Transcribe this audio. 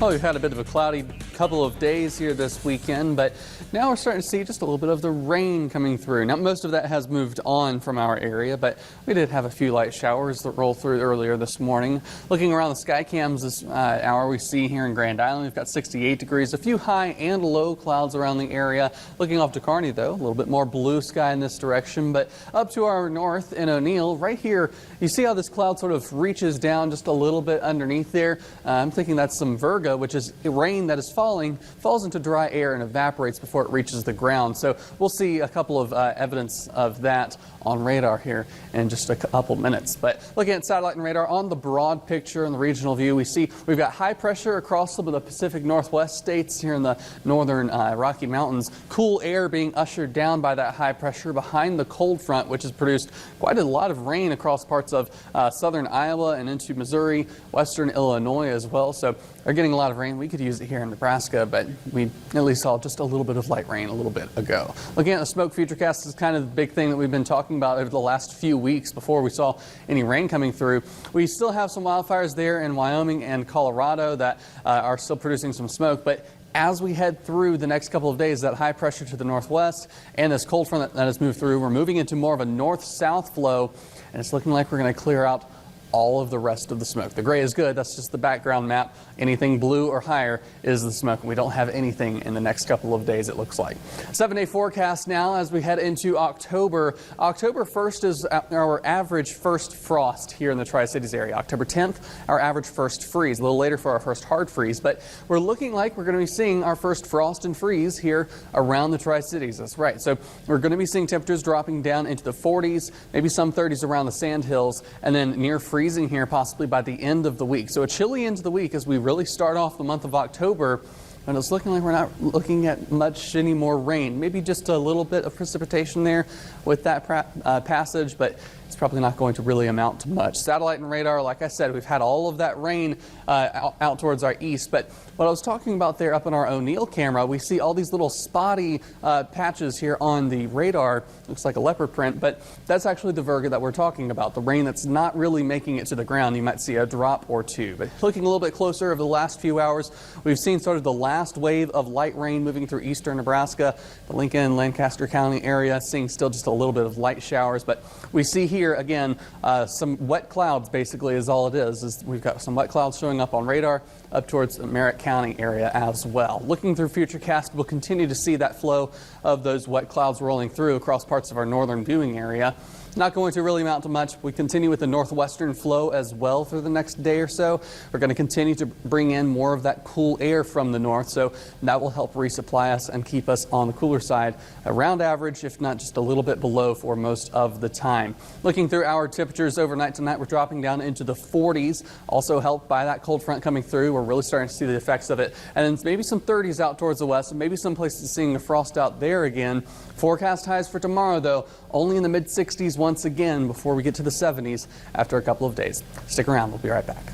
Well, we've had a bit of a cloudy couple of days here this weekend, but now we're starting to see just a little bit of the rain coming through. Now, most of that has moved on from our area, but we did have a few light showers that rolled through earlier this morning. Looking around the sky cams this hour, we see here in Grand Island, we've got 68 degrees, a few high and low clouds around the area. Looking off to Kearney, though, a little bit more blue sky in this direction, but up to our north in O'Neill, right here, you see how this cloud sort of reaches down just a little bit underneath there. I'm thinking that's some Virgo, which is rain that is falls into dry air and evaporates before it reaches the ground. So we'll see a couple of evidence of that on radar here in just a couple minutes. But looking at satellite and radar on the broad picture and the regional view, we see we've got high pressure across some of the Pacific Northwest states here in the northern Rocky Mountains. Cool air being ushered down by that high pressure behind the cold front, which has produced quite a lot of rain across parts of southern Iowa and into Missouri, western Illinois as well. So they're getting a lot of rain. We could use it here in Nebraska, but we at least saw just a little bit of light rain a little bit ago. Looking at the smoke futurecast is kind of the big thing that we've been talking about over the last few weeks before we saw any rain coming through. We still have some wildfires there in Wyoming and Colorado that are still producing some smoke, but as we head through the next couple of days, that high pressure to the northwest and this cold front that has moved through, we're moving into more of a north-south flow, and it's looking like we're going to clear out all of the rest of the smoke. The gray is good. That's just the background map. Anything blue or higher is the smoke. We don't have anything in the next couple of days, it looks like. 7-day forecast now as we head into October. October 1st is our average first frost here in the Tri-Cities area. October 10th, our average first freeze. A little later for our first hard freeze, but we're looking like we're going to be seeing our first frost and freeze here around the Tri-Cities. That's right. So we're going to be seeing temperatures dropping down into the 40s, maybe some 30s around the Sand Hills, and then near freezing here possibly by the end of the week. So a chilly end of the week as we really start off the month of October, and it's looking like we're not looking at much any more rain. Maybe just a little bit of precipitation there with that passage, but it's probably not going to really amount to much. Satellite and radar, like I said, we've had all of that rain out towards our east, but what I was talking about there up in our O'Neill camera, we see all these little spotty patches here on the radar. Looks like a leopard print, but that's actually the Virgo that we're talking about, the rain that's not really making it to the ground. You might see a drop or two, but looking a little bit closer over the last few hours, we've seen sort of the last wave of light rain moving through eastern Nebraska, the Lincoln, Lancaster County area, seeing still just a little bit of light showers, but we see here again some wet clouds basically is all it is we've got some wet clouds showing up on radar up towards the Merritt County area as well. Looking through Futurecast, we'll continue to see that flow of those wet clouds rolling through across parts of our northern viewing area. Not going to really amount to much. We continue with the northwestern flow as well through the next day or so. We're going to continue to bring in more of that cool air from the north, so that will help resupply us and keep us on the cooler side around average, if not just a little bit below for most of the time. Looking through our temperatures overnight tonight, we're dropping down into the 40s, also helped by that cold front coming through. We're really starting to see the effects of it. And then maybe some 30s out towards the west, and maybe some places seeing the frost out there again. Forecast highs for tomorrow, though, only in the mid-60s once again before we get to the 70s after a couple of days. Stick around. We'll be right back.